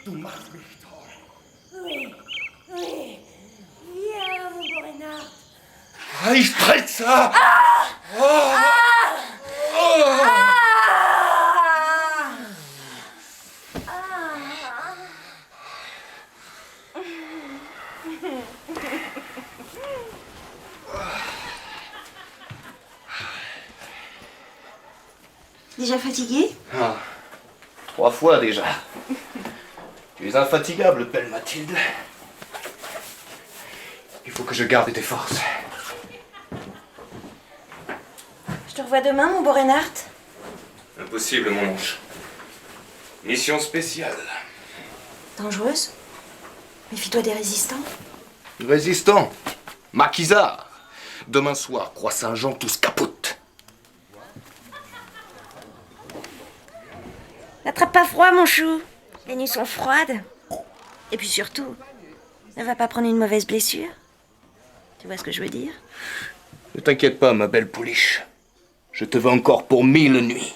Du machst mich toll. Oui, oui. Viens, mon beau renard. Ich Spritzer! Oh. Oh. Déjà fatigué? Ah, 3 fois déjà. Tu es infatigable, belle Mathilde. Il faut que je garde tes forces. Je te revois demain, mon beau Reinhardt. Impossible, mon ange. Mission spéciale. Dangereuse? Méfie-toi des résistants. Résistant. Maquisard. Demain soir, Croix Saint-Jean, tous capotent. N'attrape pas froid, mon chou. Les nuits sont froides. Et puis surtout, ne va pas prendre une mauvaise blessure. Tu vois ce que je veux dire? Ne t'inquiète pas, ma belle pouliche. Je te veux encore pour 1000 nuits.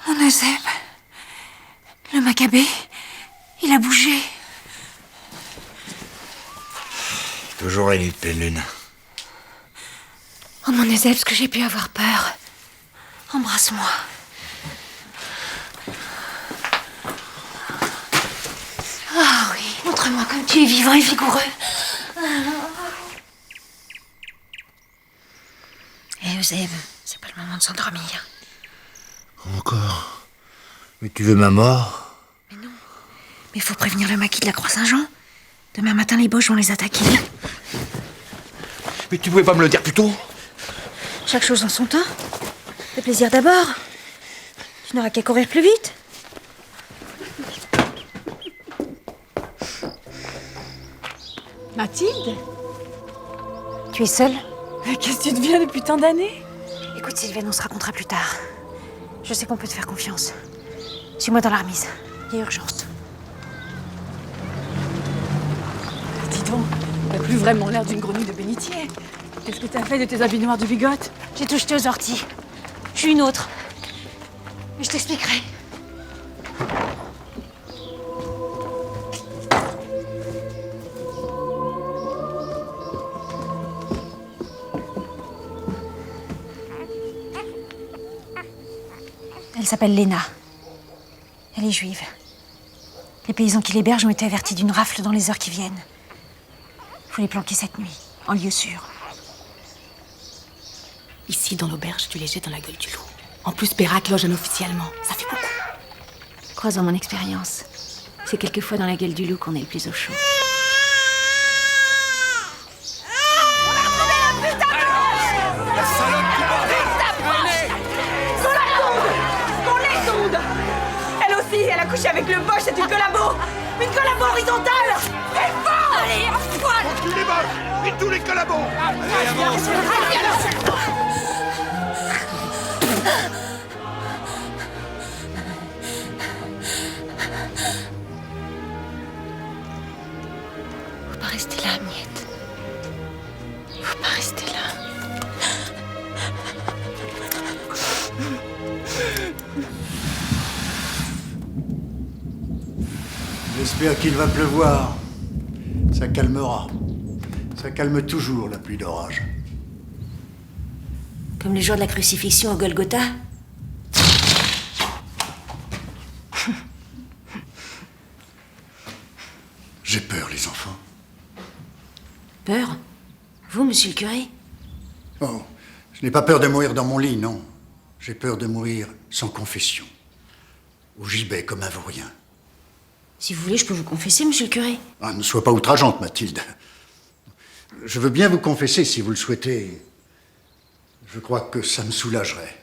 Mon Eusèbe. Le Maccabée. Il a bougé. Toujours les nuits de pleine lune. Oh, mon Eusèbe, ce que j'ai pu avoir peur. Embrasse-moi. Ah oui, montre-moi comme tu es vivant et vigoureux. Eh, Eusèbe, c'est pas le moment de s'endormir. Encore. Mais tu veux ma mort? Mais non. Mais faut prévenir le maquis de la Croix-Saint-Jean. Demain matin, les Boches vont les attaquer. Mais tu pouvais pas me le dire plus tôt? Chaque chose en son temps. Le plaisir d'abord. Tu n'auras qu'à courir plus vite. Mathilde? Tu es seule? Qu'est-ce que tu deviens depuis tant d'années? Écoute, Sylvaine, on se racontera plus tard. Je sais qu'on peut te faire confiance. Suis-moi dans la remise. Il y a urgence. Dis donc, t'as plus vraiment l'air d'une grenouille de bénitier. Qu'est-ce que t'as fait de tes habits noirs de bigote? J'ai tout jeté aux orties. Je suis une autre. Mais je t'expliquerai. Elle s'appelle Léna. Elle est juive. Les paysans qui l'hébergent ont été avertis d'une rafle dans les heures qui viennent. Faut les planquer cette nuit, en lieu sûr. Ici, dans l'auberge, tu les jettes dans la gueule du loup. En plus, Pérac loge officiellement. Ça fait beaucoup. Croisant mon expérience, c'est quelquefois dans la gueule du loup qu'on est le plus au chaud. Elle a couché avec le Boche, c'est une collabo! Une collabo horizontale! Fais fort! Allez, à poil! Tous les Boches! Et tous les collabos! Allez, avance! Faut pas rester là, Miette. Faut pas rester là. J'espère qu'il va pleuvoir. Ça calmera. Ça calme toujours la pluie d'orage. Comme les jours de la crucifixion au Golgotha. J'ai peur, les enfants. Peur? Vous, monsieur le curé? Oh, je n'ai pas peur de mourir dans mon lit, non. J'ai peur de mourir sans confession. Au gibet comme un vaurien. Si vous voulez, je peux vous confesser, monsieur le curé. Ah, ne sois pas outrageante, Mathilde. Je veux bien vous confesser si vous le souhaitez. Je crois que ça me soulagerait.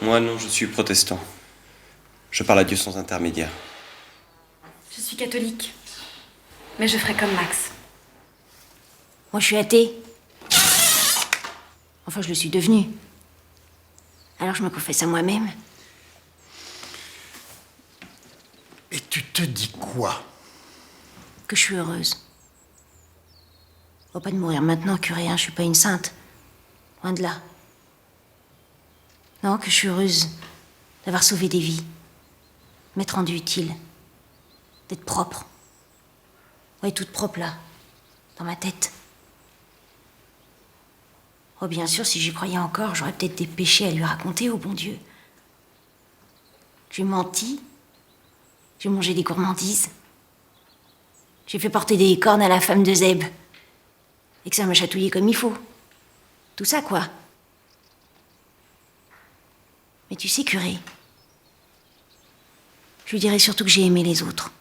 Moi non, je suis protestant. Je parle à Dieu sans intermédiaire. Je suis catholique. Mais je ferai comme Max. Moi, je suis athée. Enfin, je le suis devenue. Alors, je me confesse à moi-même. Et tu te dis quoi? Que je suis heureuse. Faut pas de mourir maintenant, curé, hein, je suis pas une sainte. Loin de là. Non, que je suis heureuse d'avoir sauvé des vies. M'être rendue utile. D'être propre. Ouais, toute propre là. Dans ma tête. Oh, bien sûr, si j'y croyais encore, j'aurais peut-être des péchés à lui raconter au bon Dieu. J'ai menti. J'ai mangé des gourmandises. J'ai fait porter des cornes à la femme de Zeb. Et que ça m'a chatouillé comme il faut. Tout ça, quoi. Mais tu sais, curé, je lui dirais surtout que j'ai aimé les autres.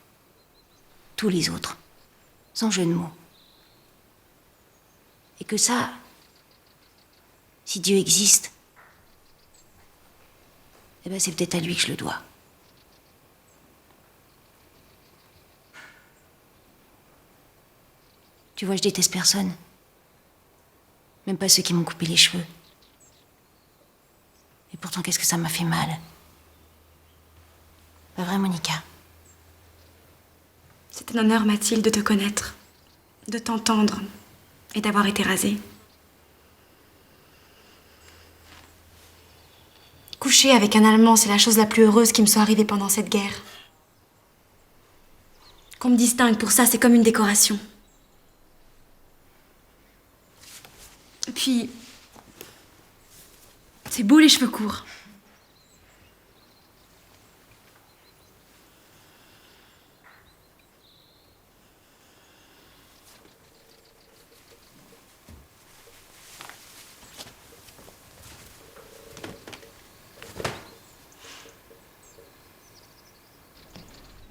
Tous les autres. Sans jeu de mots. Et que ça, si Dieu existe, eh ben c'est peut-être à lui que je le dois. Tu vois, je déteste personne. Même pas ceux qui m'ont coupé les cheveux. Et pourtant, qu'est-ce que ça m'a fait mal. Pas vrai, Monica? C'est un honneur, Mathilde, de te connaître, de t'entendre et d'avoir été rasée. Coucher avec un Allemand, c'est la chose la plus heureuse qui me soit arrivée pendant cette guerre. Qu'on me distingue pour ça, c'est comme une décoration. Et puis, c'est beau les cheveux courts.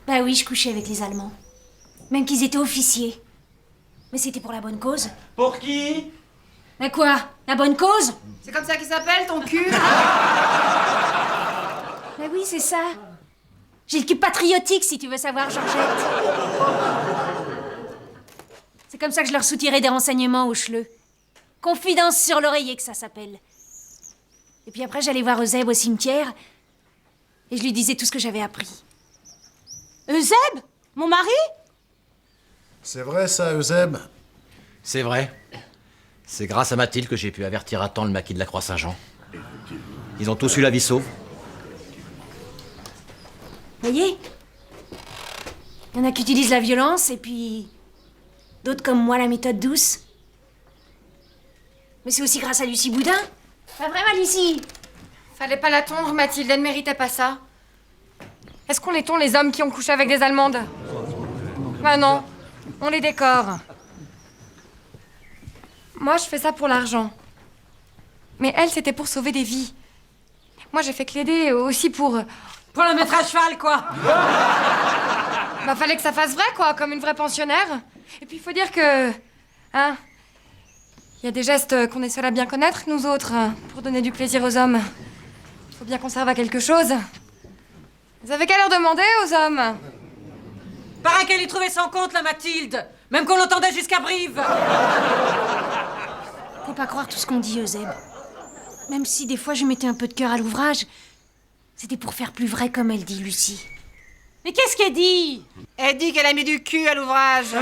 Bah oui, je couchais avec les Allemands. Même qu'ils étaient officiers. Mais c'était pour la bonne cause. Pour qui? Mais quoi? La bonne cause? C'est comme ça qu'il s'appelle, ton cul? Bah oui, c'est ça. J'ai le cul patriotique, si tu veux savoir, Georgette. C'est comme ça que je leur soutirais des renseignements aux chleux. Confidence sur l'oreiller, que ça s'appelle. Et puis après, j'allais voir Euseb au cimetière. Et je lui disais tout ce que j'avais appris. Euseb? Mon mari? C'est vrai ça, Euseb? C'est vrai. C'est grâce à Mathilde que j'ai pu avertir à temps le maquis de la Croix-Saint-Jean. Ils ont tous eu la vie sauve. Voyez? Il y en a qui utilisent la violence, et puis... d'autres comme moi, la méthode douce. Mais c'est aussi grâce à Lucie Boudin. Pas vrai, ma Lucie? Fallait pas la tondre, Mathilde, elle ne méritait pas ça. Est-ce qu'on les tond, les hommes qui ont couché avec des Allemandes? Bah non, on les décore. Moi, je fais ça pour l'argent. Mais elle, c'était pour sauver des vies. Moi, j'ai fait que l'aider aussi pour... Pour la mettre à cheval, quoi. Bah, fallait que ça fasse vrai, quoi, comme une vraie pensionnaire. Et puis, il faut dire que... Hein? Il y a des gestes qu'on est seuls à bien connaître, nous autres, pour donner du plaisir aux hommes. Il faut bien qu'on serve à quelque chose. Vous avez qu'à leur demander, aux hommes. Paraît qu'elle y trouvait sans compte, la Mathilde. Même qu'on l'entendait jusqu'à Brive. Faut pas croire tout ce qu'on dit, Euseb. Même si des fois je mettais un peu de cœur à l'ouvrage, c'était pour faire plus vrai comme elle dit, Lucie. Mais qu'est-ce qu'elle dit? Elle dit qu'elle a mis du cul à l'ouvrage.